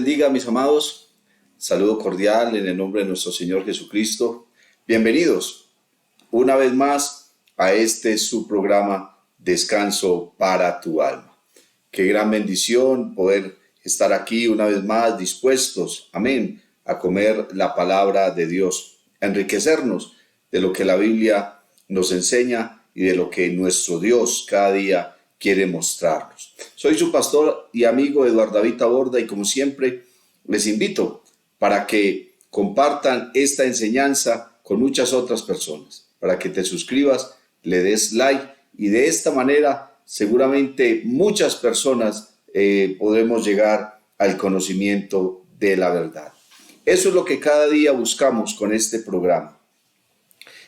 bendiga, mis amados. Saludo cordial en el nombre de nuestro Señor Jesucristo. Bienvenidos una vez más a este su programa Descanso para tu alma. Qué gran bendición poder estar aquí una vez más dispuestos, amén, a comer la palabra de Dios, a enriquecernos de lo que la Biblia nos enseña y de lo que nuestro Dios cada día quiere mostrarnos. Soy su pastor y amigo Eduardo David Taborda y como siempre les invito para que compartan esta enseñanza con muchas otras personas, para que te suscribas, le des like y de esta manera seguramente muchas personas podremos llegar al conocimiento de la verdad. Eso es lo que cada día buscamos con este programa,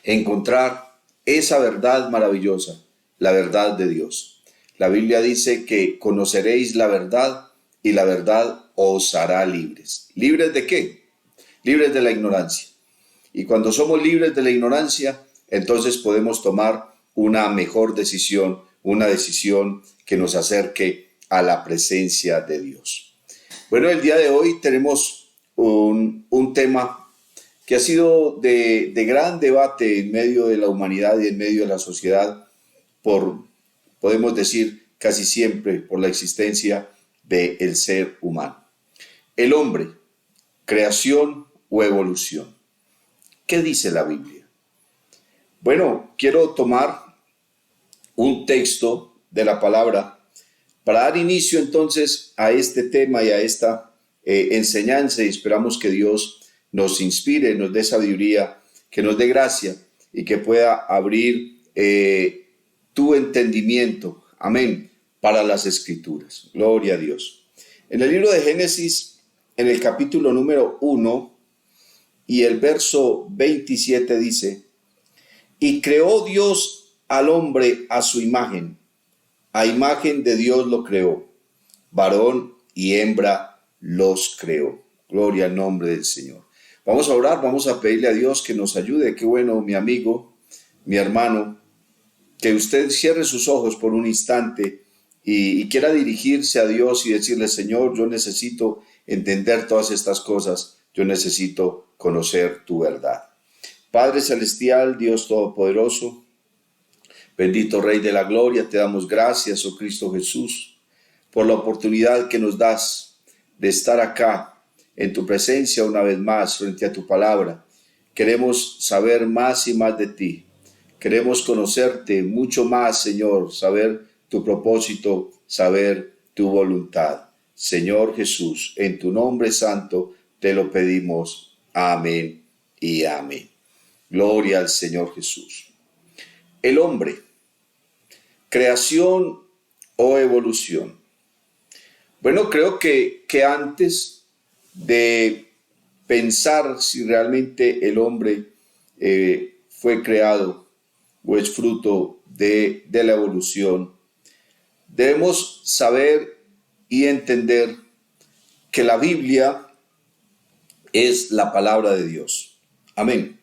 encontrar esa verdad maravillosa, la verdad de Dios. La Biblia dice que conoceréis la verdad y la verdad os hará libres. ¿Libres de qué? Libres de la ignorancia. Y cuando somos libres de la ignorancia, entonces podemos tomar una mejor decisión, una decisión que nos acerque a la presencia de Dios. Bueno, el día de hoy tenemos un tema que ha sido de gran debate en medio de la humanidad y en medio de la sociedad podemos decir casi siempre por la existencia del ser humano. El hombre, creación o evolución. ¿Qué dice la Biblia? Bueno, quiero tomar un texto de la palabra para dar inicio entonces a este tema y a esta enseñanza y esperamos que Dios nos inspire, nos dé sabiduría, que nos dé gracia y que pueda abrir tu entendimiento, amén, para las Escrituras. Gloria a Dios. En el libro de Génesis, en el capítulo número 1 y el verso 27 dice: y creó Dios al hombre a su imagen, a imagen de Dios lo creó, varón y hembra los creó. Gloria al nombre del Señor. Vamos a orar, vamos a pedirle a Dios que nos ayude. Qué bueno, mi amigo, mi hermano, que usted cierre sus ojos por un instante y quiera dirigirse a Dios y decirle: Señor, yo necesito entender todas estas cosas, yo necesito conocer tu verdad. Padre celestial, Dios todopoderoso, bendito Rey de la Gloria, te damos gracias, oh Cristo Jesús, por la oportunidad que nos das de estar acá en tu presencia una vez más frente a tu palabra. Queremos saber más y más de ti. Queremos conocerte mucho más, Señor, saber tu propósito, saber tu voluntad. Señor Jesús, en tu nombre santo te lo pedimos. Amén y amén. Gloria al Señor Jesús. El hombre, creación o evolución. Bueno, creo que antes de pensar si realmente el hombre fue creado o es fruto de la evolución, debemos saber y entender que la Biblia es la palabra de Dios. Amén.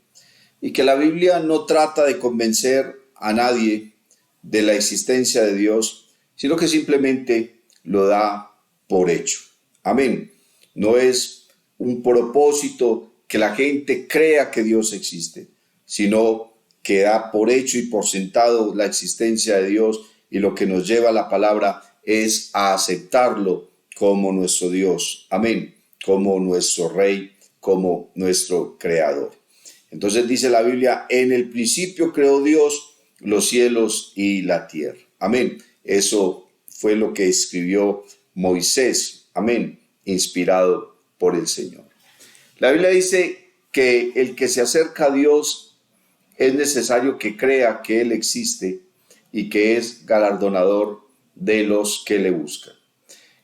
Y que la Biblia no trata de convencer a nadie de la existencia de Dios, sino que simplemente lo da por hecho. Amén. No es un propósito que la gente crea que Dios existe, sino que da por hecho y por sentado la existencia de Dios, y lo que nos lleva a la palabra es a aceptarlo como nuestro Dios, amén, como nuestro Rey, como nuestro Creador. Entonces dice la Biblia: en el principio creó Dios los cielos y la tierra, amén. Eso fue lo que escribió Moisés, amén, inspirado por el Señor. La Biblia dice que el que se acerca a Dios es necesario que crea que Él existe y que es galardonador de los que le buscan.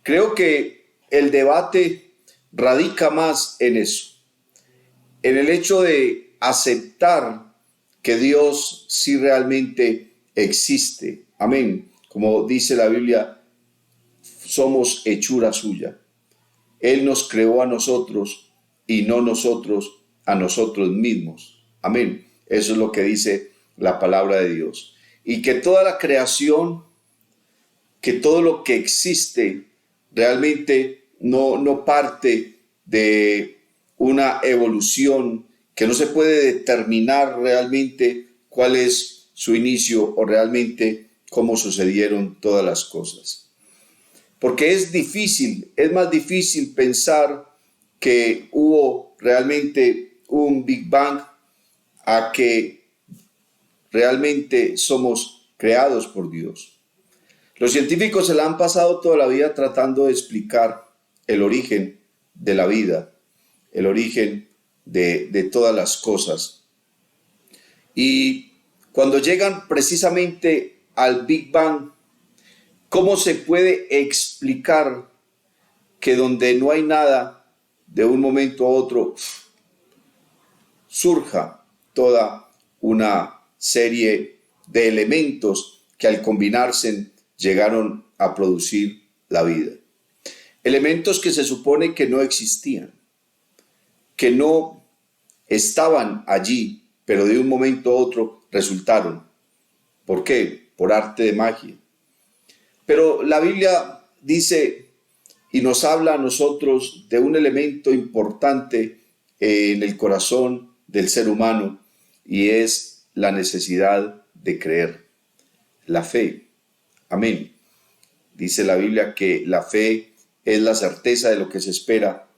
Creo que el debate radica más en eso, en el hecho de aceptar que Dios sí realmente existe. Amén. Como dice la Biblia, somos hechura suya. Él nos creó a nosotros y no nosotros a nosotros mismos. Amén. Eso es lo que dice la palabra de Dios. Y que toda la creación, que todo lo que existe realmente no parte de una evolución, que no se puede determinar realmente cuál es su inicio o realmente cómo sucedieron todas las cosas. Porque es más difícil pensar que hubo realmente un Big Bang a que realmente somos creados por Dios. Los científicos se la han pasado toda la vida tratando de explicar el origen de la vida, el origen de todas las cosas. Y cuando llegan precisamente al Big Bang, ¿cómo se puede explicar que donde no hay nada, de un momento a otro, surja toda una serie de elementos que al combinarse llegaron a producir la vida? Elementos que se supone que no existían, que no estaban allí, pero de un momento a otro resultaron. ¿Por qué? Por arte de magia. Pero la Biblia dice y nos habla a nosotros de un elemento importante en el corazón del ser humano, y es la necesidad de creer, la fe. Amén. Dice la Biblia que la fe es la certeza de lo que se espera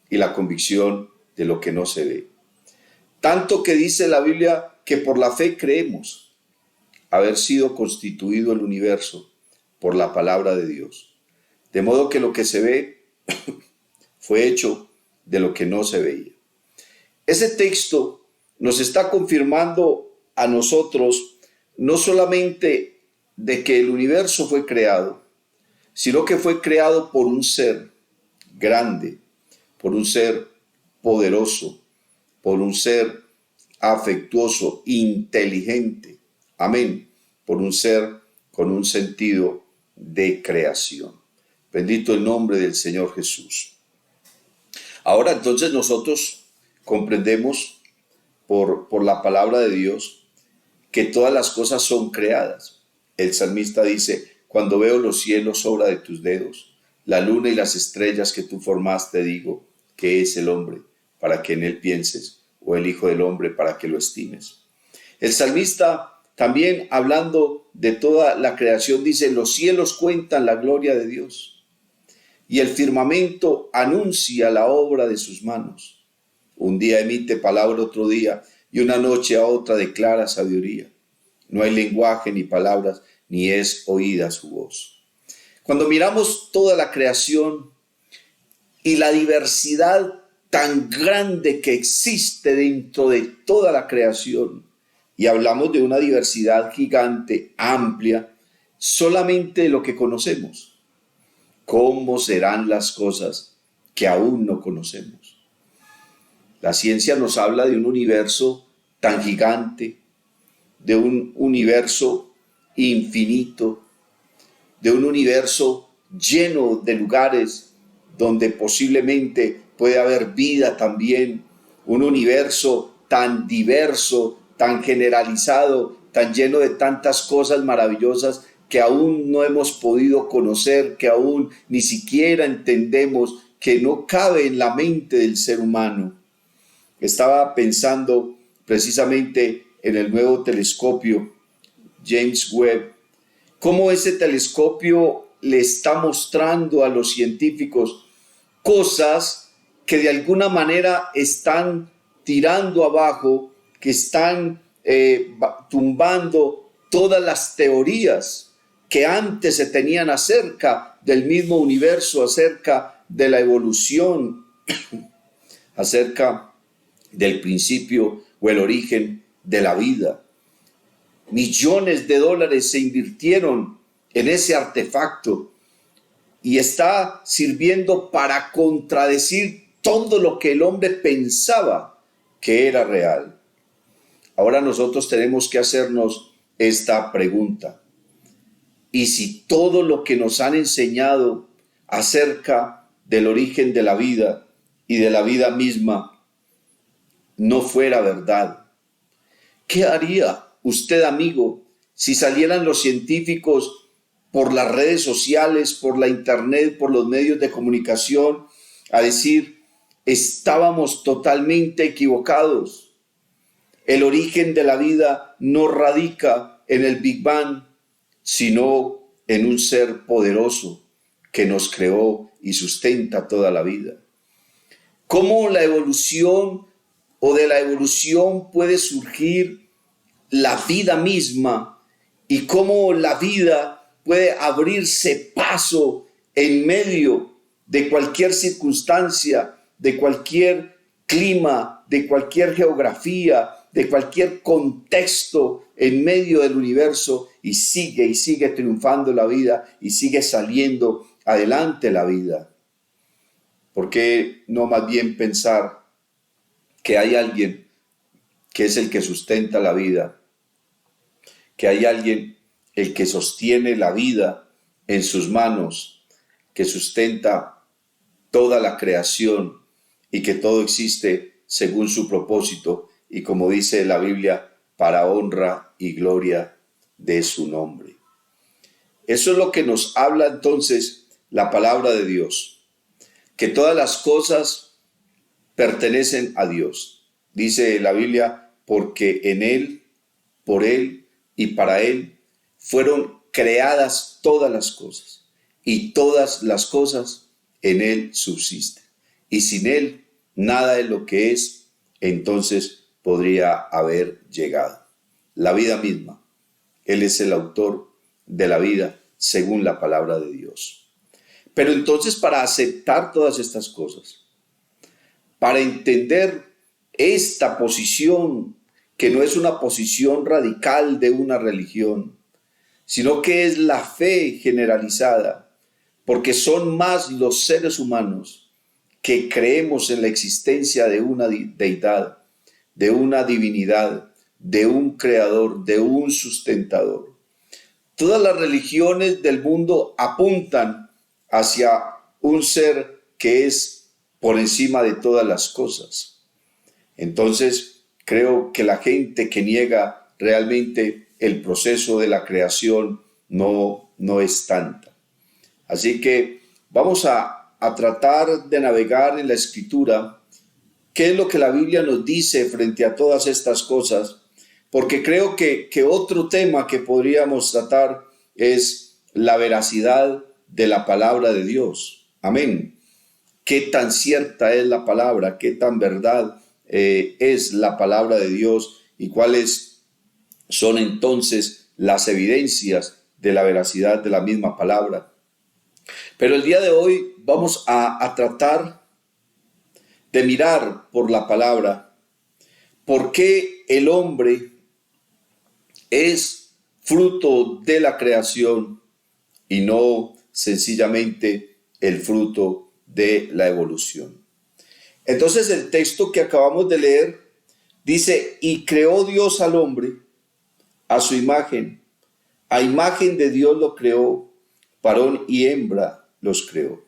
y la convicción de lo que no se ve. Tanto que dice la Biblia que por la fe creemos haber sido constituido el universo por la palabra de Dios. De modo que lo que se ve fue hecho de lo que no se veía. Ese texto nos está confirmando a nosotros no solamente de que el universo fue creado, sino que fue creado por un ser grande, por un ser poderoso, por un ser afectuoso, inteligente. Amén. Por un ser con un sentido de creación. Bendito el nombre del Señor Jesús. Ahora entonces nosotros comprendemos por la palabra de Dios que todas las cosas son creadas. El salmista dice: cuando veo los cielos, obra de tus dedos, la luna y las estrellas que tú formaste, digo, ¿qué es el hombre para que en él pienses? O el hijo del hombre para que lo estimes. El salmista también, hablando de toda la creación, dice: los cielos cuentan la gloria de Dios y el firmamento anuncia la obra de sus manos. Un día emite palabra otro día, y una noche a otra declara sabiduría. No hay lenguaje ni palabras, ni es oída su voz. Cuando miramos toda la creación y la diversidad tan grande que existe dentro de toda la creación, y hablamos de una diversidad gigante, amplia, solamente de lo que conocemos, ¿cómo serán las cosas que aún no conocemos? La ciencia nos habla de un universo tan gigante, de un universo infinito, de un universo lleno de lugares donde posiblemente puede haber vida también, un universo tan diverso, tan generalizado, tan lleno de tantas cosas maravillosas que aún no hemos podido conocer, que aún ni siquiera entendemos, que no cabe en la mente del ser humano. Estaba pensando precisamente en el nuevo telescopio James Webb, cómo ese telescopio le está mostrando a los científicos cosas que de alguna manera están tirando abajo, que están tumbando todas las teorías que antes se tenían acerca del mismo universo, acerca de la evolución, acerca del principio o el origen de la vida. Millones de dólares se invirtieron en ese artefacto y está sirviendo para contradecir todo lo que el hombre pensaba que era real. Ahora nosotros tenemos que hacernos esta pregunta: ¿y si todo lo que nos han enseñado acerca del origen de la vida y de la vida misma no fuera verdad? ¿Qué haría usted, amigo, si salieran los científicos por las redes sociales, por la internet, por los medios de comunicación, a decir, estábamos totalmente equivocados. El origen de la vida no radica en el Big Bang, sino en un ser poderoso que nos creó y sustenta toda la vida. ¿Cómo la evolución o de la evolución puede surgir la vida misma y cómo la vida puede abrirse paso en medio de cualquier circunstancia, de cualquier clima, de cualquier geografía, de cualquier contexto en medio del universo y sigue triunfando la vida y sigue saliendo adelante la vida? ¿Por qué no más bien pensar que hay alguien que es el que sustenta la vida, que hay alguien el que sostiene la vida en sus manos, que sustenta toda la creación y que todo existe según su propósito y, como dice la Biblia, para honra y gloria de su nombre? Eso es lo que nos habla entonces la palabra de Dios, que todas las cosas pertenecen a Dios. Dice la Biblia, porque en Él, por Él y para Él fueron creadas todas las cosas, y todas las cosas en Él subsisten. Y sin Él, nada de lo que es, entonces podría haber llegado. La vida misma. Él es el autor de la vida, según la palabra de Dios. Pero entonces, para aceptar todas estas cosas, para entender esta posición, que no es una posición radical de una religión, sino que es la fe generalizada, porque son más los seres humanos que creemos en la existencia de una deidad, de una divinidad, de un creador, de un sustentador. Todas las religiones del mundo apuntan hacia un ser que es por encima de todas las cosas. Entonces, creo que la gente que niega realmente el proceso de la creación no es tanta. Así que vamos a tratar de navegar en la Escritura. ¿Qué es lo que la Biblia nos dice frente a todas estas cosas? Porque creo que otro tema que podríamos tratar es la veracidad de la palabra de Dios. Amén. ¿Qué tan cierta es la palabra? ¿Qué tan verdad es la palabra de Dios? ¿Y cuáles son entonces las evidencias de la veracidad de la misma palabra? Pero el día de hoy vamos a tratar de mirar por la palabra por qué el hombre es fruto de la creación y no sencillamente el fruto de la evolución. Entonces el texto que acabamos de leer dice, y creó Dios al hombre a su imagen, a imagen de Dios lo creó, varón y hembra los creó.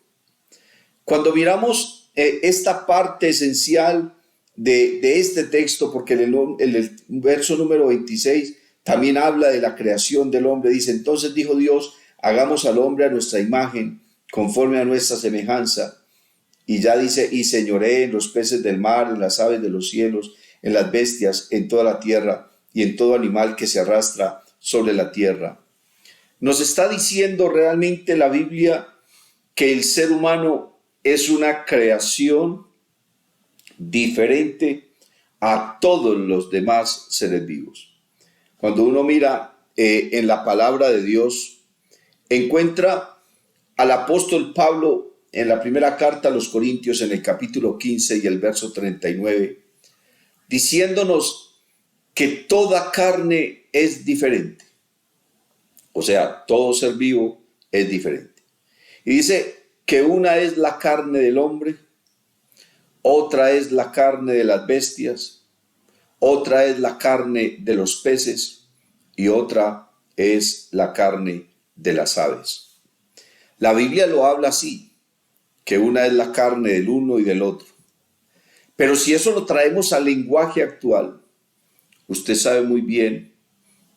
Cuando miramos esta parte esencial de este texto, porque el verso número 26 también habla de la creación del hombre, dice, entonces dijo Dios, hagamos al hombre a nuestra imagen, conforme a nuestra semejanza. Y ya dice, y señoree en los peces del mar, en las aves de los cielos, en las bestias, en toda la tierra y en todo animal que se arrastra sobre la tierra. Nos está diciendo realmente la Biblia que el ser humano es una creación diferente a todos los demás seres vivos. Cuando uno mira en la palabra de Dios, encuentra al apóstol Pablo en la primera carta a los Corintios, en el capítulo 15 y el verso 39, diciéndonos que toda carne es diferente. O sea, todo ser vivo es diferente. Y dice que una es la carne del hombre, otra es la carne de las bestias, otra es la carne de los peces y otra es la carne de las aves. La Biblia lo habla así, que una es la carne del uno y del otro. Pero si eso lo traemos al lenguaje actual, usted sabe muy bien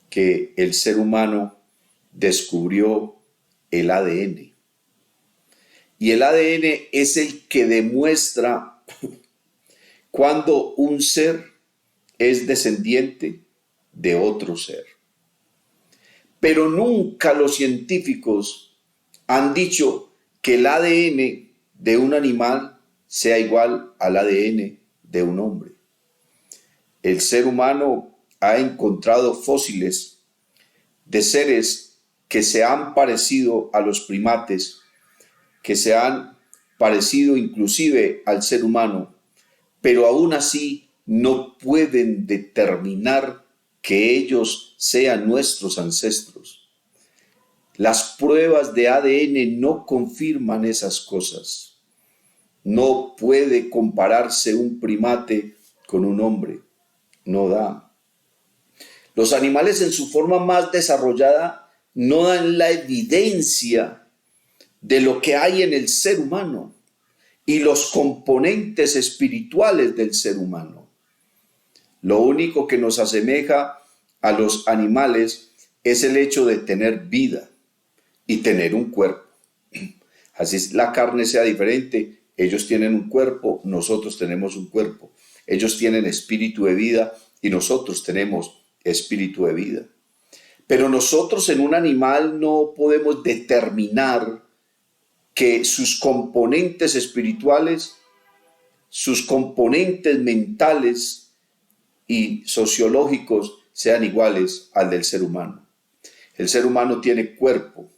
que el ser humano descubrió el ADN. Y el ADN es el que demuestra cuando un ser es descendiente de otro ser. Pero nunca los científicos han dicho que el ADN de un animal sea igual al ADN de un hombre. El ser humano ha encontrado fósiles de seres que se han parecido a los primates, que se han parecido inclusive al ser humano, pero aún así no pueden determinar que ellos sean nuestros ancestros. Las pruebas de ADN no confirman esas cosas. No puede compararse un primate con un hombre. No da. Los animales en su forma más desarrollada no dan la evidencia de lo que hay en el ser humano y los componentes espirituales del ser humano. Lo único que nos asemeja a los animales es el hecho de tener vida y tener un cuerpo. Así la carne sea diferente, ellos tienen un cuerpo, nosotros tenemos un cuerpo. Ellos tienen espíritu de vida y nosotros tenemos espíritu de vida. Pero nosotros en un animal no podemos determinar que sus componentes espirituales, sus componentes mentales y sociológicos sean iguales al del ser humano. El ser humano tiene cuerpo,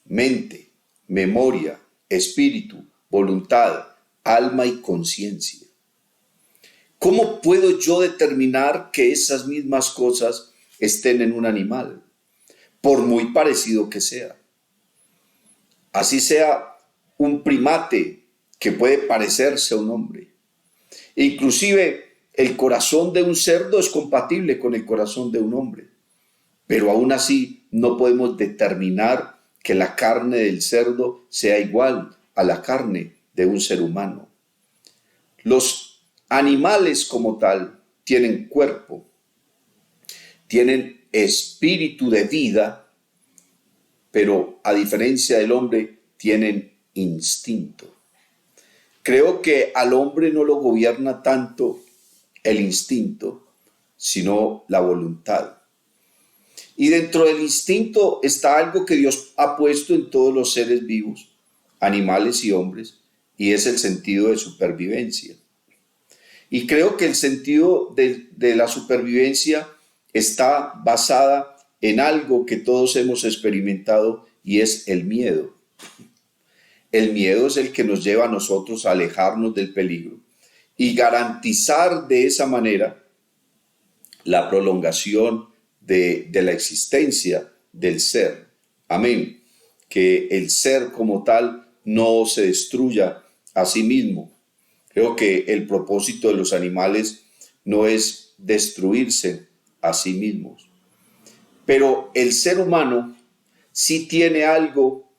mente, memoria, espíritu, voluntad, alma y conciencia. ¿Cómo puedo yo determinar que esas mismas cosas estén en un animal? Por muy parecido que sea. Así sea un primate que puede parecerse a un hombre. Inclusive el corazón de un cerdo es compatible con el corazón de un hombre. Pero aún así no podemos determinar que la carne del cerdo sea igual a la carne de un ser humano. Los animales como tal tienen cuerpo, tienen espíritu de vida, pero a diferencia del hombre tienen instinto. Creo que al hombre no lo gobierna tanto el instinto, sino la voluntad. Y dentro del instinto está algo que Dios ha puesto en todos los seres vivos, animales y hombres, y es el sentido de supervivencia. Y creo que el sentido de la supervivencia está basada en algo que todos hemos experimentado y es el miedo. El miedo es el que nos lleva a nosotros a alejarnos del peligro y garantizar de esa manera la prolongación de la existencia del ser. Amén. Que el ser como tal no se destruya a sí mismo. Creo que el propósito de los animales no es destruirse a sí mismos. Pero el ser humano sí tiene algo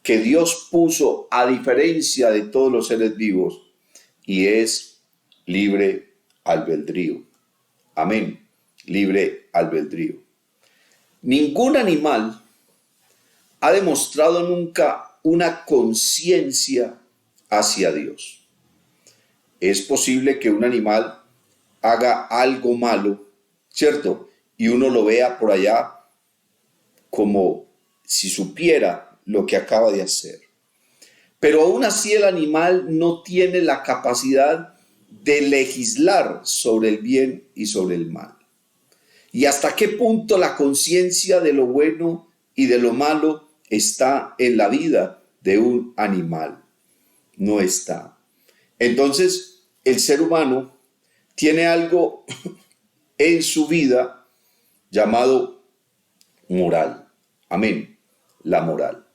que Dios puso a diferencia de todos los seres vivos y es libre albedrío. Amén. Libre albedrío. Ningún animal ha demostrado nunca una conciencia hacia Dios. Es posible que un animal haga algo malo, ¿cierto? Y uno lo vea por allá como si supiera lo que acaba de hacer. Pero aún así el animal no tiene la capacidad de legislar sobre el bien y sobre el mal. ¿Y hasta qué punto la conciencia de lo bueno y de lo malo está en la vida de un animal? No está. Entonces, el ser humano tiene algo en su vida llamado moral. Amén. La moral.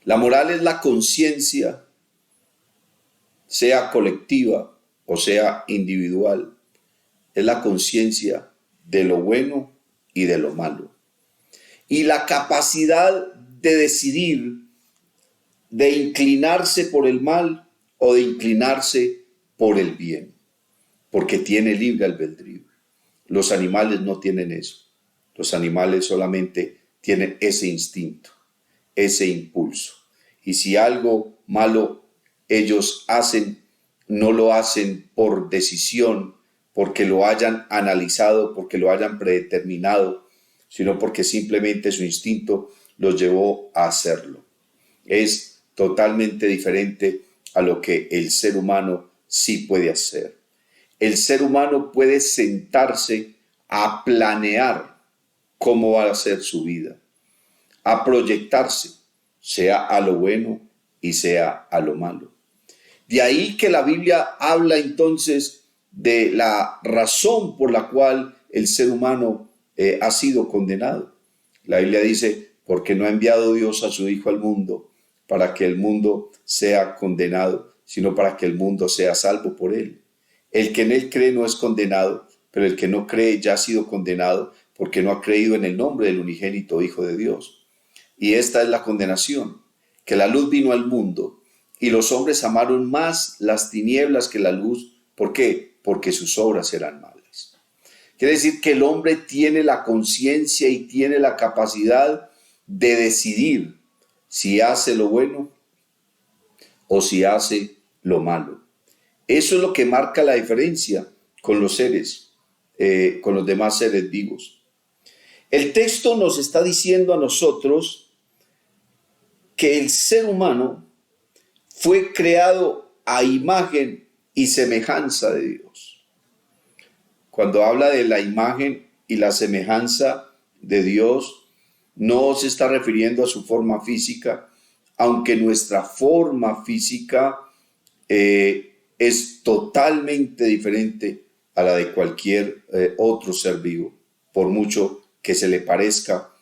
La moral es la conciencia, sea colectiva o sea individual. Es la conciencia de lo bueno y de lo malo. Y la capacidad de decidir, de inclinarse por el mal o de inclinarse por el bien, porque tiene libre albedrío. Los animales no tienen eso. Los animales solamente tienen ese instinto. ese impulso. Y si algo malo ellos hacen, no lo hacen por decisión, porque lo hayan analizado, porque lo hayan predeterminado, sino porque simplemente su instinto los llevó a hacerlo. Es totalmente diferente a lo que el ser humano sí puede hacer. El ser humano puede sentarse a planear cómo va a ser su vida, a proyectarse, sea a lo bueno y sea a lo malo. De ahí que la Biblia habla entonces de la razón por la cual el ser humano ha sido condenado. La Biblia dice, porque no ha enviado Dios a su Hijo al mundo para que el mundo sea condenado, sino para que el mundo sea salvo por él. El que en él cree no es condenado, pero el que no cree ya ha sido condenado porque no ha creído en el nombre del unigénito Hijo de Dios. Y esta es la condenación, que la luz vino al mundo y los hombres amaron más las tinieblas que la luz. ¿Por qué? Porque sus obras eran malas. Quiere decir que el hombre tiene la conciencia y tiene la capacidad de decidir si hace lo bueno o si hace lo malo. Eso es lo que marca la diferencia con los seres, con los demás seres vivos. El texto nos está diciendo a nosotros que el ser humano fue creado a imagen y semejanza de Dios. Cuando habla de la imagen y la semejanza de Dios, no se está refiriendo a su forma física, aunque nuestra forma física es totalmente diferente a la de cualquier otro ser vivo. Por mucho que se le parezca,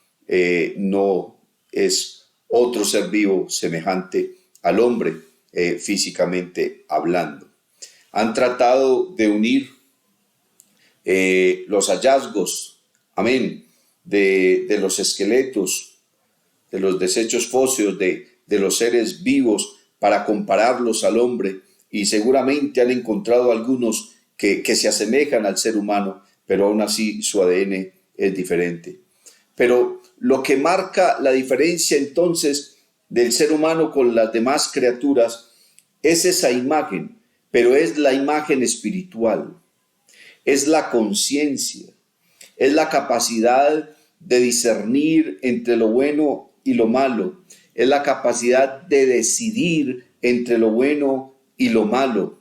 no es otro ser vivo semejante al hombre, físicamente hablando. Han tratado de unir los hallazgos, amén, de los esqueletos, de los desechos fósiles de los seres vivos para compararlos al hombre, y seguramente han encontrado algunos que se asemejan al ser humano, pero aún así su ADN es diferente. Pero lo que marca la diferencia entonces del ser humano con las demás criaturas es esa imagen, pero es la imagen espiritual, es la conciencia, es la capacidad de discernir entre lo bueno y lo malo, es la capacidad de decidir entre lo bueno y lo malo,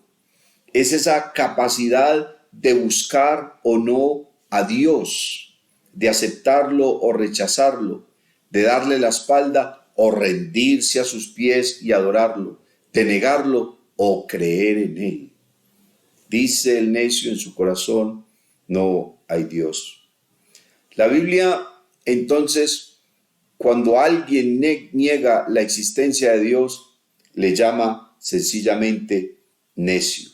es esa capacidad de buscar o no a Dios, de aceptarlo o rechazarlo, de darle la espalda o rendirse a sus pies y adorarlo, de negarlo o creer en él. Dice el necio en su corazón, no hay Dios. La Biblia, entonces, cuando alguien niega la existencia de Dios, le llama sencillamente necio.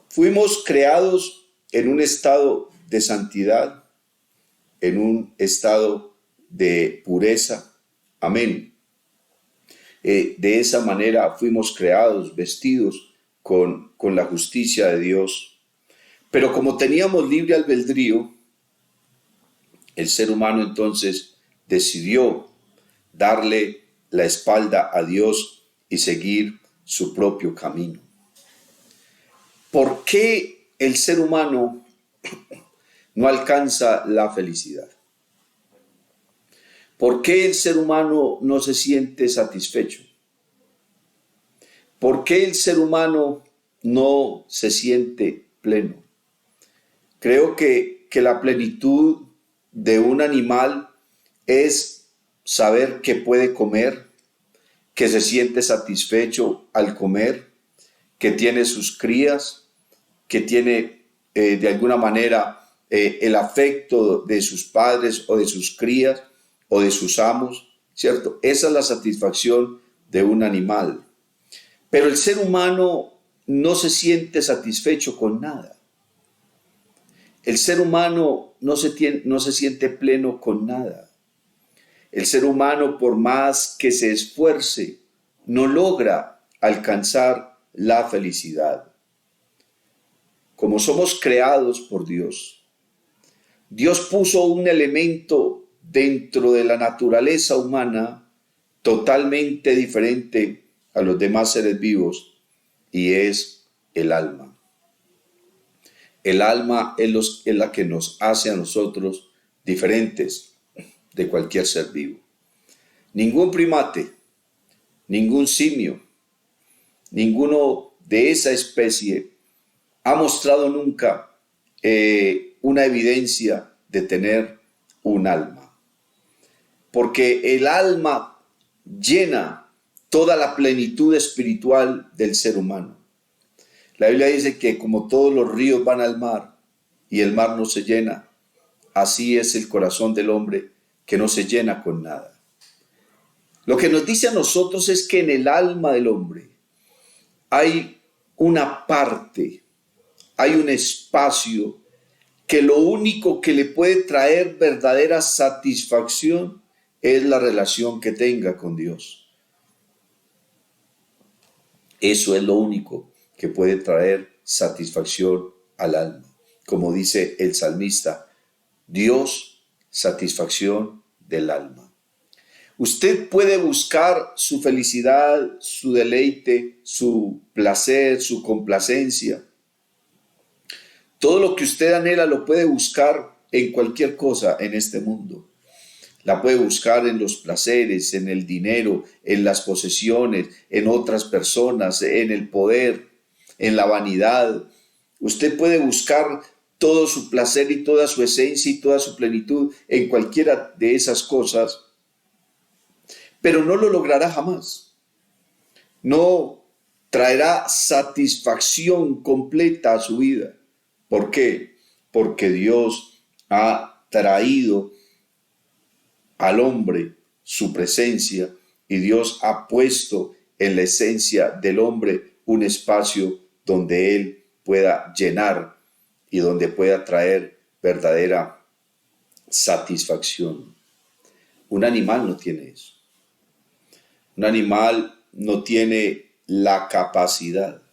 Fuimos creados en un estado de santidad, en un estado de pureza. Amén. De esa manera fuimos creados, vestidos con la justicia de Dios. Pero como teníamos libre albedrío, el ser humano entonces decidió darle la espalda a Dios y seguir su propio camino. ¿Por qué el ser humano no alcanza la felicidad? ¿Por qué el ser humano no se siente satisfecho? ¿Por qué el ser humano no se siente pleno? Creo que la plenitud de un animal es saber que puede comer, que se siente satisfecho al comer, que tiene sus crías, que tiene de alguna manera el afecto de sus padres o de sus crías o de sus amos, ¿cierto? Esa es la satisfacción de un animal. Pero el ser humano no se siente satisfecho con nada. El ser humano no se siente pleno con nada. El ser humano, por más que se esfuerce, no logra alcanzar la felicidad. Como somos creados por Dios, Dios puso un elemento dentro de la naturaleza humana totalmente diferente a los demás seres vivos, y es el alma. El alma es la que nos hace a nosotros diferentes de cualquier ser vivo. Ningún primate, ningún simio, ninguno de esa especie ha mostrado nunca una evidencia de tener un alma. Porque el alma llena toda la plenitud espiritual del ser humano. La Biblia dice que como todos los ríos van al mar y el mar no se llena, así es el corazón del hombre que no se llena con nada. Lo que nos dice a nosotros es que en el alma del hombre hay una parte, hay un espacio que lo único que le puede traer verdadera satisfacción es la relación que tenga con Dios. Eso es lo único que puede traer satisfacción al alma. Como dice el salmista, Dios, satisfacción del alma. Usted puede buscar su felicidad, su deleite, su placer, su complacencia. Todo lo que usted anhela lo puede buscar en cualquier cosa en este mundo. La puede buscar en los placeres, en el dinero, en las posesiones, en otras personas, en el poder, en la vanidad. Usted puede buscar todo su placer y toda su esencia y toda su plenitud en cualquiera de esas cosas, pero no lo logrará jamás. No traerá satisfacción completa a su vida. ¿Por qué? Porque Dios ha traído al hombre su presencia y Dios ha puesto en la esencia del hombre un espacio donde él pueda llenar y donde pueda traer verdadera satisfacción. Un animal no tiene eso. Un animal no tiene la capacidad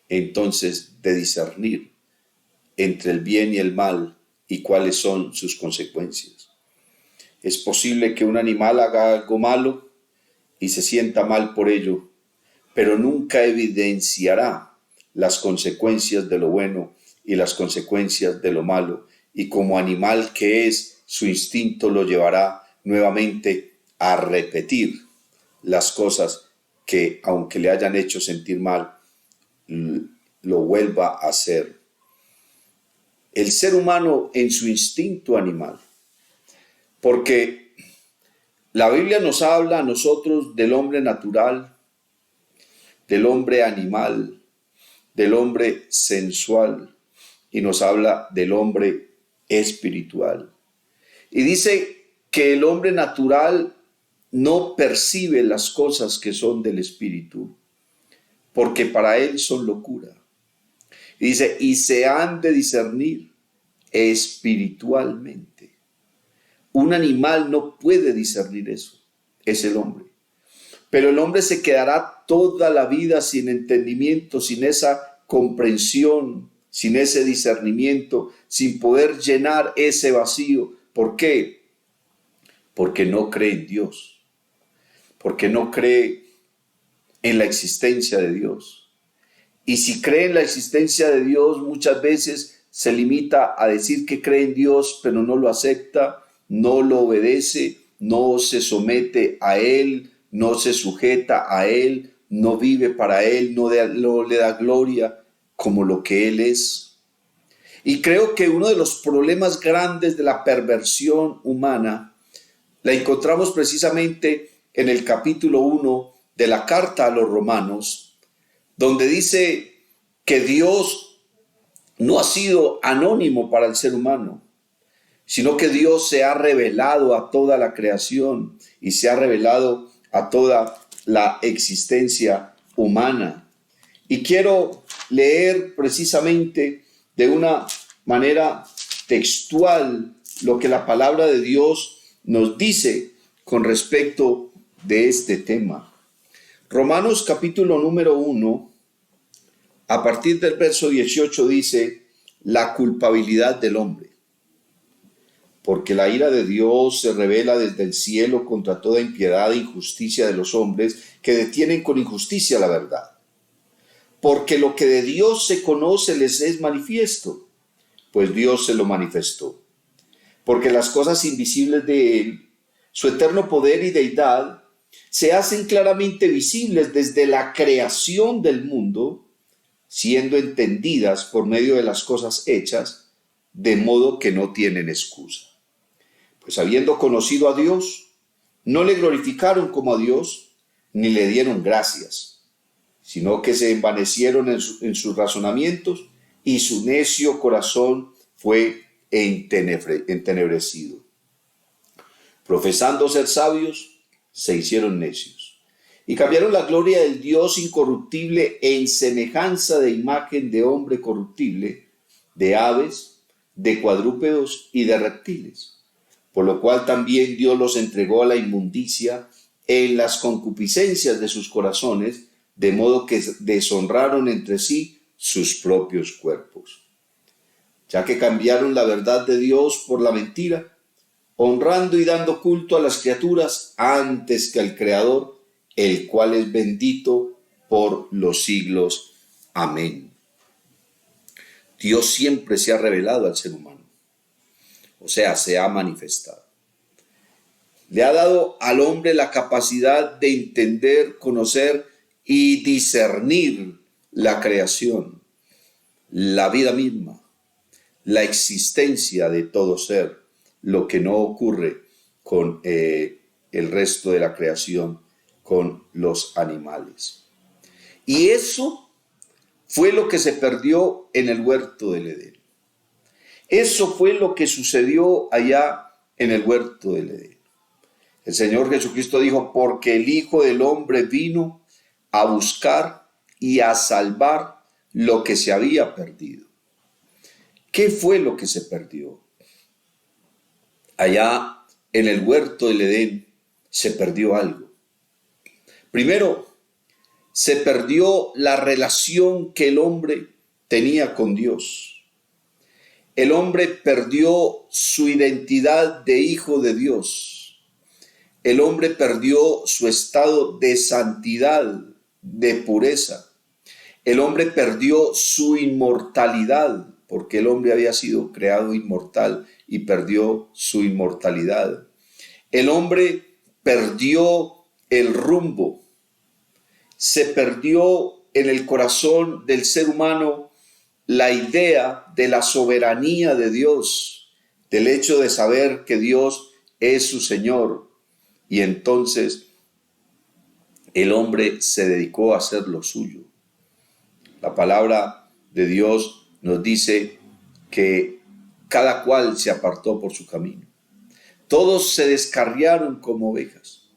entonces de discernir entre el bien y el mal y cuáles son sus consecuencias. Es posible que un animal haga algo malo y se sienta mal por ello, pero nunca evidenciará las consecuencias de lo bueno y las consecuencias de lo malo. Y como animal que es, su instinto lo llevará nuevamente a repetir las cosas que, aunque le hayan hecho sentir mal, lo vuelva a hacer. El ser humano en su instinto animal, porque la Biblia nos habla a nosotros del hombre natural, del hombre animal, del hombre sensual y nos habla del hombre espiritual. Y dice que el hombre natural no percibe las cosas que son del espíritu, porque para él son locura. Y dice, y se han de discernir espiritualmente. Un animal no puede discernir eso, es el hombre. Pero el hombre se quedará toda la vida sin entendimiento, sin esa comprensión, sin ese discernimiento, sin poder llenar ese vacío. ¿Por qué? Porque no cree en Dios, porque no cree en la existencia de Dios. Y si cree en la existencia de Dios, muchas veces se limita a decir que cree en Dios, pero no lo acepta, no lo obedece, no se somete a Él, no se sujeta a Él, no vive para Él, no le da gloria como lo que Él es. Y creo que uno de los problemas grandes de la perversión humana la encontramos precisamente en el capítulo 1 de la carta a los Romanos, donde dice que Dios no ha sido anónimo para el ser humano, sino que Dios se ha revelado a toda la creación y se ha revelado a toda la existencia humana. Y quiero leer precisamente de una manera textual lo que la palabra de Dios nos dice con respecto de este tema. Romanos capítulo número 1, a partir del verso 18 dice, la culpabilidad del hombre. porque la ira de Dios se revela desde el cielo contra toda impiedad e injusticia de los hombres que detienen con injusticia la verdad. Porque lo que de Dios se conoce les es manifiesto, pues Dios se lo manifestó. Porque las cosas invisibles de Él, su eterno poder y deidad, se hacen claramente visibles desde la creación del mundo, siendo entendidas por medio de las cosas hechas, de modo que no tienen excusa. Pues habiendo conocido a Dios, no le glorificaron como a Dios, ni le dieron gracias, sino que se envanecieron en sus razonamientos, y su necio corazón fue entenebrecido. Profesando ser sabios, se hicieron necios, y cambiaron la gloria del Dios incorruptible en semejanza de imagen de hombre corruptible, de aves, de cuadrúpedos y de reptiles. Por lo cual también Dios los entregó a la inmundicia en las concupiscencias de sus corazones, de modo que deshonraron entre sí sus propios cuerpos. Ya que cambiaron la verdad de Dios por la mentira, honrando y dando culto a las criaturas antes que al Creador, el cual es bendito por los siglos. Amén. Dios siempre se ha revelado al ser humano, o sea, se ha manifestado. Le ha dado al hombre la capacidad de entender, conocer y discernir la creación, la vida misma, la existencia de todo ser, lo que no ocurre con el resto de la creación, con los animales. Y eso fue lo que se perdió en el huerto del Edén. Eso fue lo que sucedió allá en el huerto del Edén. El Señor Jesucristo dijo, porque el Hijo del Hombre vino a buscar y a salvar lo que se había perdido. ¿Qué fue lo que se perdió? Allá en el huerto del Edén se perdió algo. Primero, se perdió la relación que el hombre tenía con Dios. El hombre perdió su identidad de hijo de Dios. El hombre perdió su estado de santidad, de pureza. El hombre perdió su inmortalidad, porque el hombre había sido creado inmortal y perdió su inmortalidad. El hombre perdió el rumbo. Se perdió en el corazón del ser humano la idea de la soberanía de Dios, del hecho de saber que Dios es su Señor. Y entonces el hombre se dedicó a hacer lo suyo. La palabra de Dios nos dice que cada cual se apartó por su camino. Todos se descarriaron como ovejas.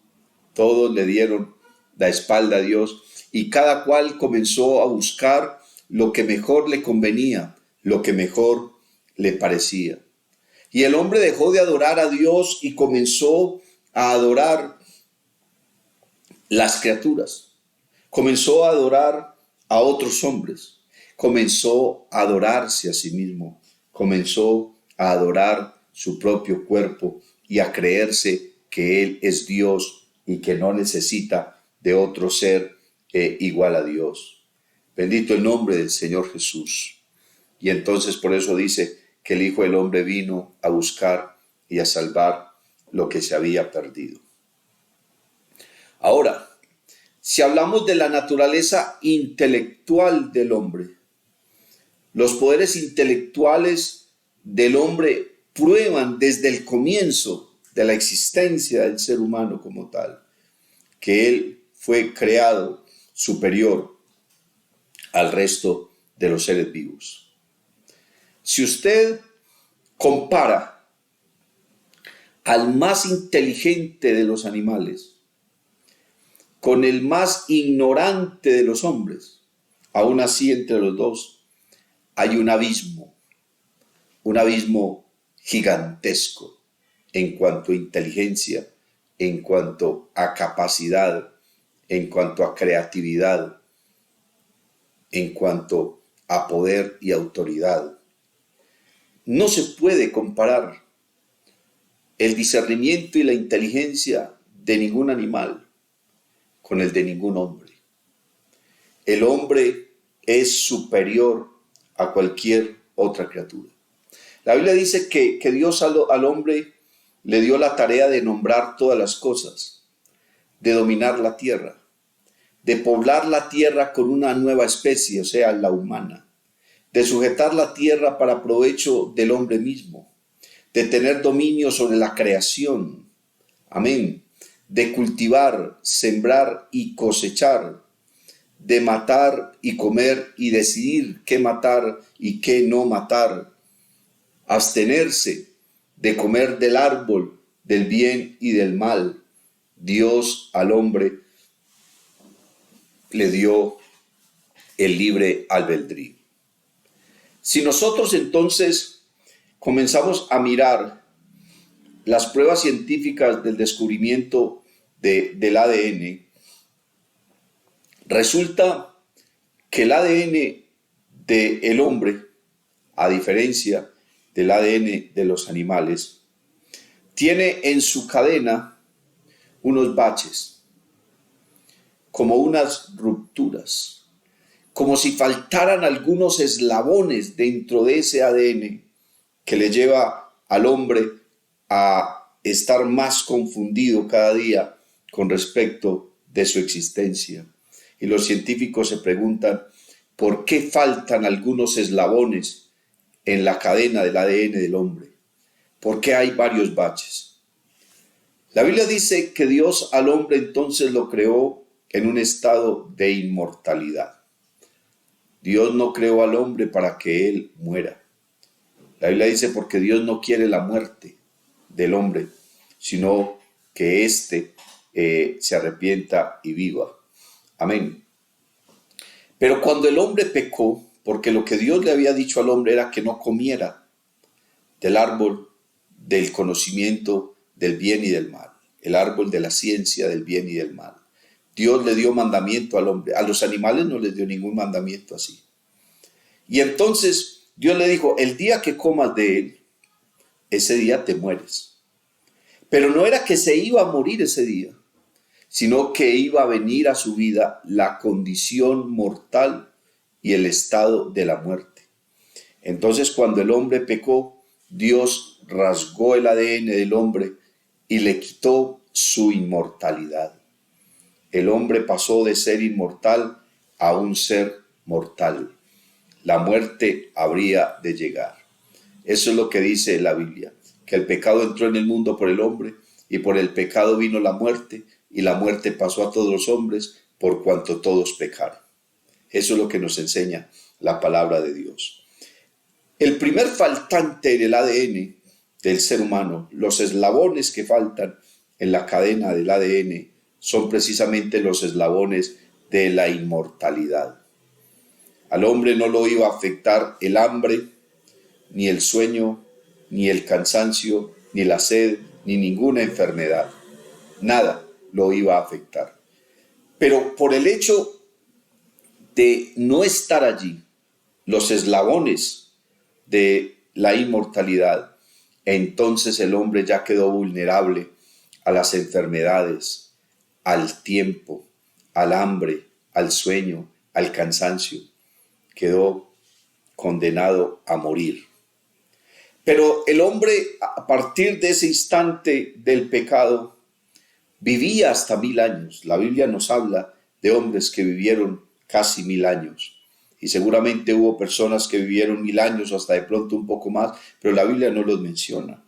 Todos le dieron la espalda a Dios y cada cual comenzó a buscar lo que mejor le convenía, lo que mejor le parecía. Y el hombre dejó de adorar a Dios y comenzó a adorar las criaturas. Comenzó a adorar a otros hombres. Comenzó a adorarse a sí mismo. Comenzó a adorar su propio cuerpo y a creerse que Él es Dios y que no necesita de otro ser igual a Dios. Bendito el nombre del Señor Jesús. Y entonces por eso dice que el Hijo del Hombre vino a buscar y a salvar lo que se había perdido. Ahora, si hablamos de la naturaleza intelectual del hombre, los poderes intelectuales del hombre prueban desde el comienzo de la existencia del ser humano como tal, que él fue creado superior al resto de los seres vivos. Si usted compara al más inteligente de los animales con el más ignorante de los hombres, aún así entre los dos hay un abismo gigantesco en cuanto a inteligencia, en cuanto a capacidad, en cuanto a creatividad, en cuanto a poder y autoridad. No se puede comparar el discernimiento y la inteligencia de ningún animal con el de ningún hombre. El hombre es superior a cualquier otra criatura. La Biblia dice que Dios al hombre le dio la tarea de nombrar todas las cosas, de dominar la tierra, de poblar la tierra con una nueva especie, o sea, la humana, de sujetar la tierra para provecho del hombre mismo, de tener dominio sobre la creación, amén, de cultivar, sembrar y cosechar, de matar y comer y decidir qué matar y qué no matar, abstenerse de comer del árbol del bien y del mal. Dios al hombre le dio el libre albedrío. Si nosotros entonces comenzamos a mirar las pruebas científicas del descubrimiento del ADN, resulta que el ADN del hombre, a diferencia del ADN de los animales, tiene en su cadena unos baches, como unas rupturas, como si faltaran algunos eslabones dentro de ese ADN que le lleva al hombre a estar más confundido cada día con respecto de su existencia. Y los científicos se preguntan, ¿por qué faltan algunos eslabones en la cadena del ADN del hombre? ¿Por qué hay varios baches? La Biblia dice que Dios al hombre entonces lo creó en un estado de inmortalidad. Dios no creó al hombre para que él muera. La Biblia dice porque Dios no quiere la muerte del hombre, sino que éste se arrepienta y viva. Amén. Pero cuando el hombre pecó, porque lo que Dios le había dicho al hombre era que no comiera del árbol del conocimiento del bien y del mal, el árbol de la ciencia del bien y del mal. Dios le dio mandamiento al hombre. A los animales no les dio ningún mandamiento así. Y entonces Dios le dijo, el día que comas de él, ese día te mueres. Pero no era que se iba a morir ese día, sino que iba a venir a su vida la condición mortal y el estado de la muerte. Entonces, cuando el hombre pecó, Dios rasgó el ADN del hombre y le quitó su inmortalidad. El hombre pasó de ser inmortal a un ser mortal. La muerte habría de llegar. Eso es lo que dice la Biblia, que el pecado entró en el mundo por el hombre y por el pecado vino la muerte y la muerte pasó a todos los hombres por cuanto todos pecaron. Eso es lo que nos enseña la palabra de Dios. El primer faltante en el ADN del ser humano, los eslabones que faltan en la cadena del ADN, son precisamente los eslabones de la inmortalidad. Al hombre no lo iba a afectar el hambre, ni el sueño, ni el cansancio, ni la sed, ni ninguna enfermedad. Nada lo iba a afectar. Pero por el hecho de no estar allí, los eslabones de la inmortalidad, entonces el hombre ya quedó vulnerable a las enfermedades, al tiempo, al hambre, al sueño, al cansancio. Quedó condenado a morir. Pero el hombre, a partir de ese instante del pecado, vivía hasta 1000 años. La Biblia nos habla de hombres que vivieron casi 1000 años. Y seguramente hubo personas que vivieron 1000 años o hasta de pronto un poco más, pero la Biblia no los menciona.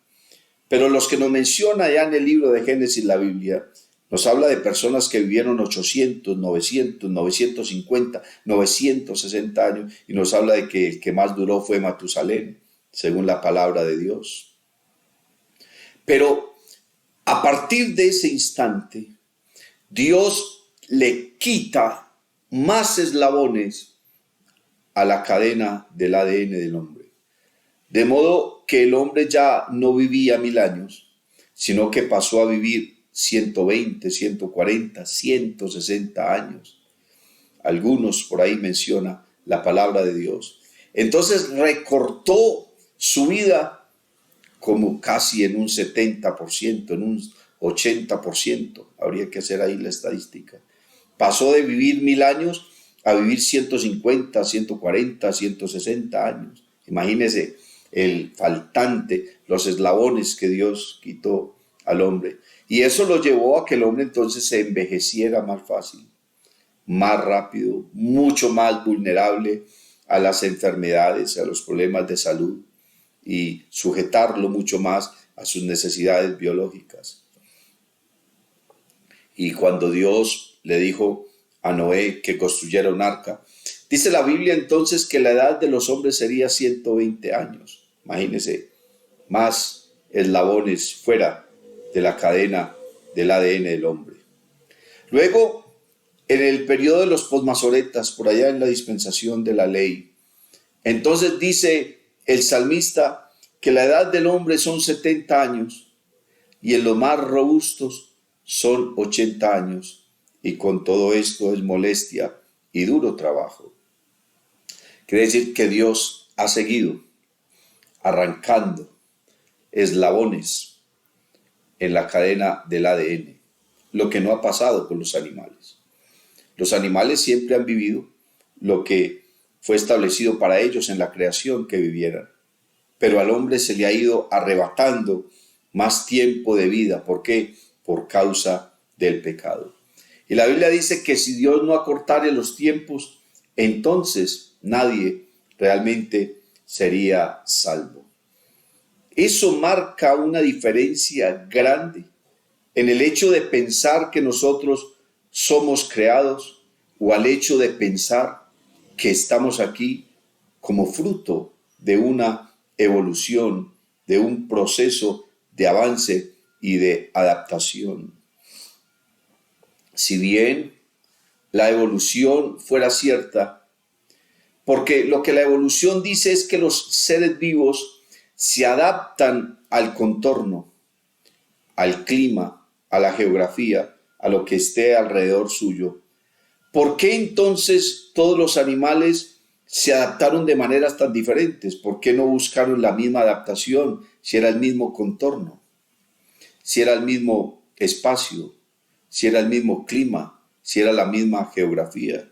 Pero los que nos menciona ya en el libro de Génesis, la Biblia, nos habla de personas que vivieron 800, 900, 950, 960 años y nos habla de que el que más duró fue Matusalén, según la palabra de Dios. Pero a partir de ese instante, Dios le quita más eslabones a la cadena del ADN del hombre. De modo que el hombre ya no vivía 1000 años, sino que pasó a vivir 120, 140, 160 años. Algunos por ahí menciona la palabra de Dios. Entonces recortó su vida como casi en un 70%, en un 80%. Habría que hacer ahí la estadística. Pasó de vivir 1000 años a vivir 150, 140, 160 años. Imagínese el faltante, los eslabones que Dios quitó al hombre. Y eso lo llevó a que el hombre entonces se envejeciera más fácil, más rápido, mucho más vulnerable a las enfermedades, a los problemas de salud, y sujetarlo mucho más a sus necesidades biológicas. Y cuando Dios le dijo a Noé que construyera un arca, dice la Biblia entonces que la edad de los hombres sería 120 años. Imagínense, más eslabones fuera de la cadena del ADN del hombre. Luego, en el periodo de los posmasoretas, por allá en la dispensación de la ley, entonces dice el salmista que la edad del hombre son 70 años y en los más robustos son 80 años, y con todo esto es molestia y duro trabajo. Quiere decir que Dios ha seguido arrancando eslabones en la cadena del ADN, lo que no ha pasado con los animales. Los animales siempre han vivido lo que fue establecido para ellos en la creación que vivieran, pero al hombre se le ha ido arrebatando más tiempo de vida. ¿Por qué? Por causa del pecado. Y la Biblia dice que si Dios no acortare los tiempos, entonces nadie realmente sería salvo. Eso marca una diferencia grande en el hecho de pensar que nosotros somos creados, o al hecho de pensar que estamos aquí como fruto de una evolución, de un proceso de avance y de adaptación. Si bien la evolución fuera cierta, porque lo que la evolución dice es que los seres vivos se adaptan al contorno, al clima, a la geografía, a lo que esté alrededor suyo. ¿Por qué entonces todos los animales se adaptaron de maneras tan diferentes? ¿Por qué no buscaron la misma adaptación si era el mismo contorno, si era el mismo espacio, si era el mismo clima, si era la misma geografía?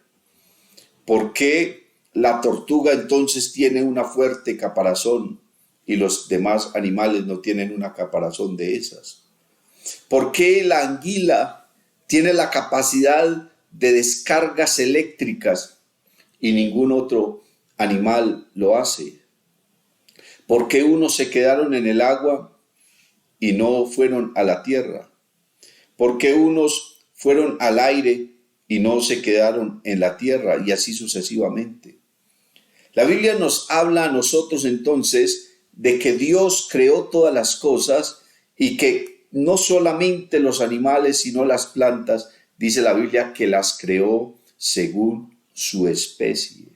¿Por qué la tortuga entonces tiene una fuerte caparazón y los demás animales no tienen una caparazón de esas? ¿Por qué la anguila tiene la capacidad de descargas eléctricas y ningún otro animal lo hace? ¿Por qué unos se quedaron en el agua y no fueron a la tierra? ¿Por qué unos fueron al aire y no se quedaron en la tierra? Y así sucesivamente. La Biblia nos habla a nosotros entonces de que Dios creó todas las cosas, y que no solamente los animales sino las plantas, dice la Biblia que las creó según su especie.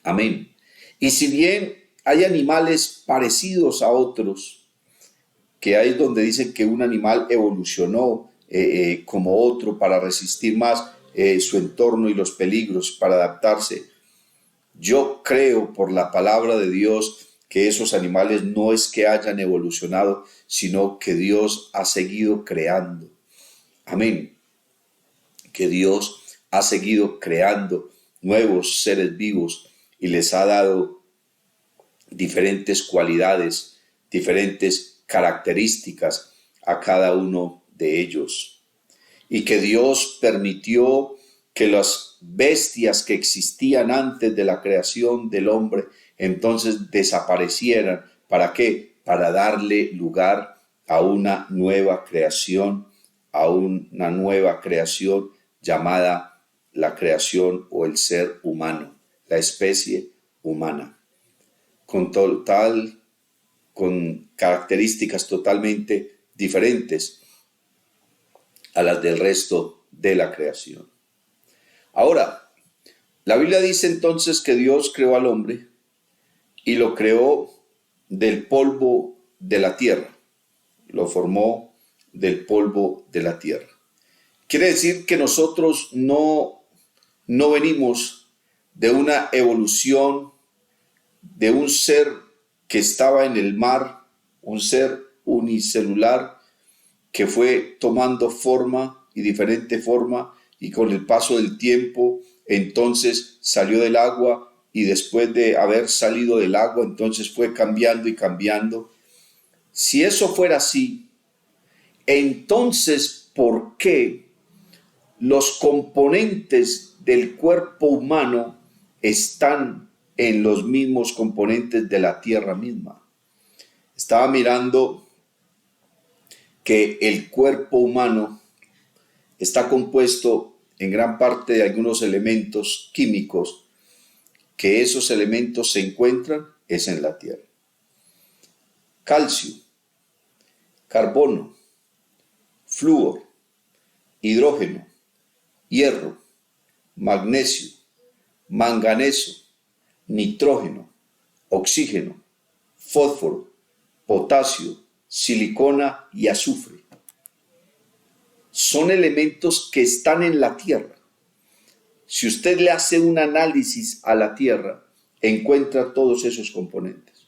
Amén. Y si bien hay animales parecidos a otros, que hay donde dicen que un animal evolucionó como otro para resistir más su entorno y los peligros, para adaptarse, yo creo por la palabra de Dios que esos animales no es que hayan evolucionado, sino que Dios ha seguido creando. Amén. Que Dios ha seguido creando nuevos seres vivos y les ha dado diferentes cualidades, diferentes características a cada uno de ellos. Y que Dios permitió que las bestias que existían antes de la creación del hombre entonces desaparecieran. ¿Para qué? Para darle lugar a una nueva creación, llamada la creación o el ser humano, la especie humana, con características totalmente diferentes a las del resto de la creación. Ahora, la Biblia dice entonces que Dios creó al hombre y lo creó del polvo de la tierra, lo formó del polvo de la tierra. Quiere decir que nosotros no venimos de una evolución de un ser que estaba en el mar un ser unicelular que fue tomando forma y diferente forma, y con el paso del tiempo entonces salió del agua, y después de haber salido del agua entonces fue cambiando y cambiando. Si eso fuera así, entonces ¿por qué los componentes del cuerpo humano están en los mismos componentes de la tierra misma? Estaba mirando que el cuerpo humano está compuesto en gran parte de algunos elementos químicos, que esos elementos se encuentran es en la tierra. Calcio, carbono, flúor, hidrógeno, hierro, magnesio, manganeso, nitrógeno, oxígeno, fósforo, potasio, silicona y azufre. Son elementos que están en la tierra. Si usted le hace un análisis a la tierra, encuentra todos esos componentes.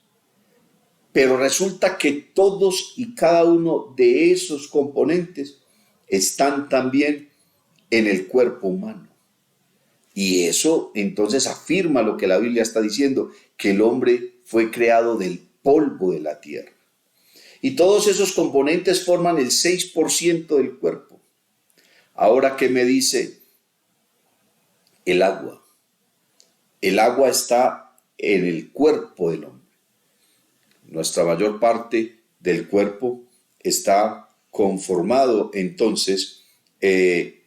Pero resulta que todos y cada uno de esos componentes están también en el cuerpo humano. Y eso entonces afirma lo que la Biblia está diciendo, que el hombre fue creado del polvo de la tierra. Y todos esos componentes forman el 6% del cuerpo. Ahora, ¿qué me dice el agua? El agua está en el cuerpo del hombre. Nuestra mayor parte del cuerpo está conformado entonces de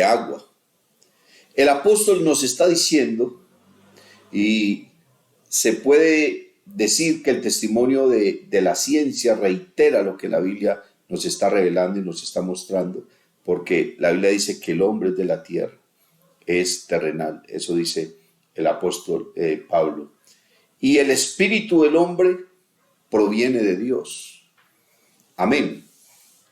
agua. El apóstol nos está diciendo, y se puede decir que el testimonio de la ciencia reitera lo que la Biblia nos está revelando y nos está mostrando, porque la Biblia dice que el hombre es de la tierra, es terrenal. Eso dice el apóstol Pablo. Y el espíritu del hombre proviene de Dios. Amén.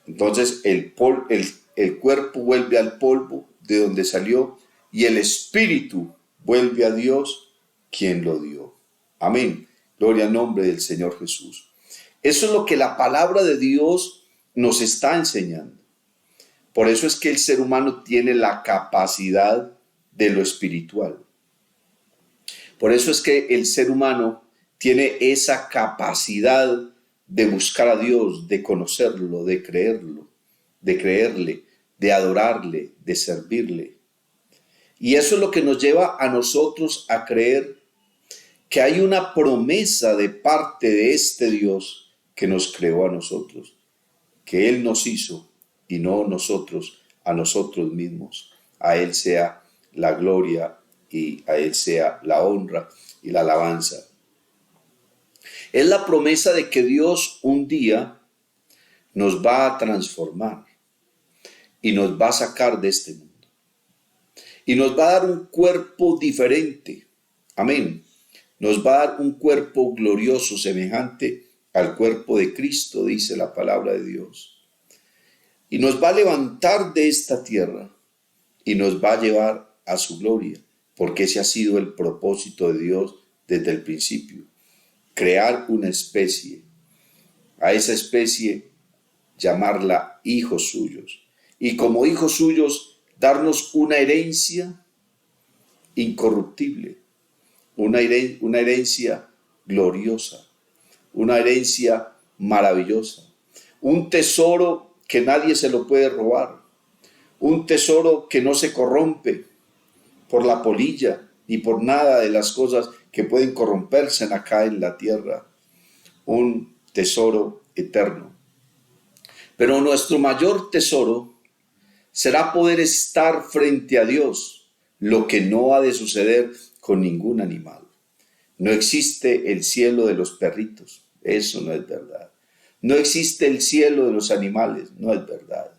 Entonces el cuerpo vuelve al polvo de donde salió, y el espíritu vuelve a Dios, quien lo dio. Amén. Gloria al nombre del Señor Jesús. Eso es lo que la palabra de Dios nos está enseñando. Por eso es que el ser humano tiene la capacidad de lo espiritual. Por eso es que el ser humano tiene esa capacidad de buscar a Dios, de conocerlo, de creerle, de adorarle, de servirle. Y eso es lo que nos lleva a nosotros a creer que hay una promesa de parte de este Dios que nos creó a nosotros, que Él nos hizo y no nosotros a nosotros mismos. A Él sea la gloria y a Él sea la honra y la alabanza. Es la promesa de que Dios un día nos va a transformar y nos va a sacar de este mundo. Y nos va a dar un cuerpo diferente. Amén. Nos va a dar un cuerpo glorioso semejante al cuerpo de Cristo, dice la palabra de Dios. Y nos va a levantar de esta tierra y nos va a llevar a su gloria, porque ese ha sido el propósito de Dios desde el principio. Crear una especie, a esa especie llamarla hijos suyos, y como hijos suyos darnos una herencia incorruptible, una herencia gloriosa, una herencia maravillosa, un tesoro que nadie se lo puede robar, un tesoro que no se corrompe por la polilla ni por nada de las cosas que pueden corromperse acá en la tierra, un tesoro eterno. Pero nuestro mayor tesoro será poder estar frente a Dios, lo que no ha de suceder con ningún animal. No existe el cielo de los perritos, eso no es verdad. No existe el cielo de los animales, no es verdad.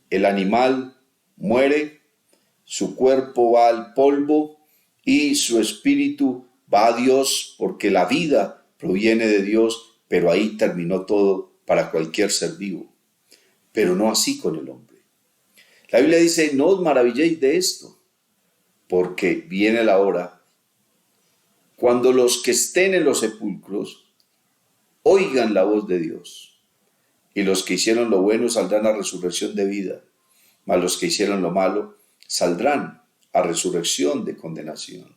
El animal muere, su cuerpo va al polvo y su espíritu va a Dios, porque la vida proviene de Dios, pero ahí terminó todo para cualquier ser vivo. Pero no así con el hombre. La Biblia dice, no os maravilléis de esto, porque viene la hora cuando los que estén en los sepulcros oigan la voz de Dios. Y los que hicieron lo bueno saldrán a resurrección de vida, mas los que hicieron lo malo saldrán a resurrección de condenación.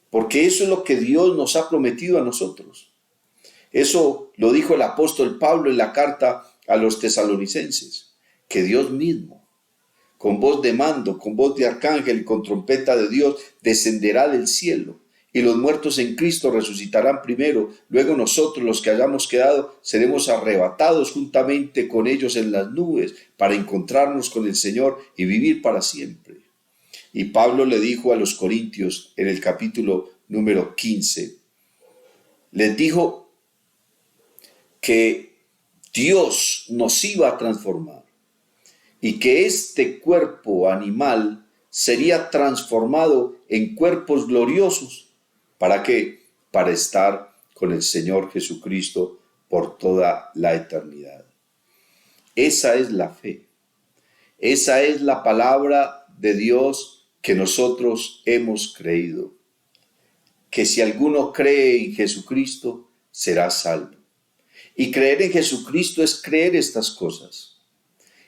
Porque eso es lo que Dios nos ha prometido a nosotros. Eso lo dijo el apóstol Pablo en la carta a los tesalonicenses, que Dios mismo, con voz de mando, con voz de arcángel y con trompeta de Dios, descenderá del cielo, y los muertos en Cristo resucitarán primero. Luego nosotros, los que hayamos quedado, seremos arrebatados juntamente con ellos en las nubes para encontrarnos con el Señor y vivir para siempre. Y Pablo le dijo a los corintios en el capítulo número 15, les dijo que Dios nos iba a transformar y que este cuerpo animal sería transformado en cuerpos gloriosos. ¿Para qué? Para estar con el Señor Jesucristo por toda la eternidad. Esa es la fe. Esa es la palabra de Dios que nosotros hemos creído. Que si alguno cree en Jesucristo, será salvo. Y creer en Jesucristo es creer estas cosas.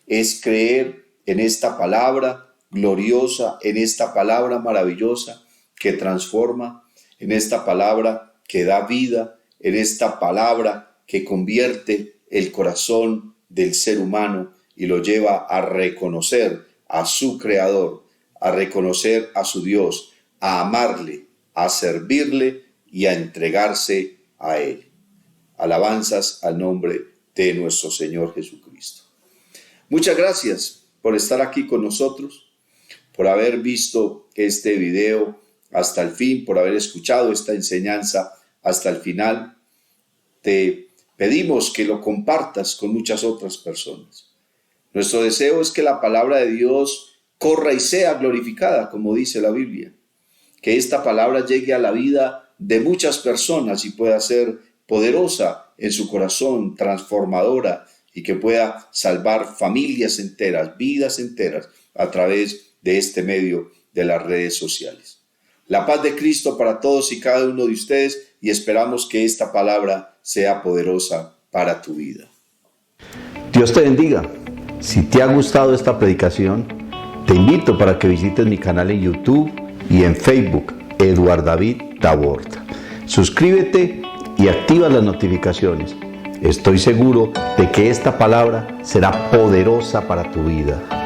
Es creer en esta palabra gloriosa, en esta palabra maravillosa que transforma, en esta palabra que da vida, en esta palabra que convierte el corazón del ser humano y lo lleva a reconocer a su Creador, a reconocer a su Dios, a amarle, a servirle y a entregarse a Él. Alabanzas al nombre de nuestro Señor Jesucristo. Muchas gracias por estar aquí con nosotros, por haber visto este video hasta el fin, por haber escuchado esta enseñanza hasta el final. Te pedimos que lo compartas con muchas otras personas. Nuestro deseo es que la palabra de Dios corra y sea glorificada, como dice la Biblia. Que esta palabra llegue a la vida de muchas personas y pueda ser poderosa en su corazón, transformadora, y que pueda salvar familias enteras, vidas enteras, a través de este medio de las redes sociales. La paz de Cristo para todos y cada uno de ustedes, y esperamos que esta palabra sea poderosa para tu vida. Dios te bendiga. Si te ha gustado esta predicación, te invito para que visites mi canal en YouTube y en Facebook, Eduard David Taborda. Suscríbete y activa las notificaciones. Estoy seguro de que esta palabra será poderosa para tu vida.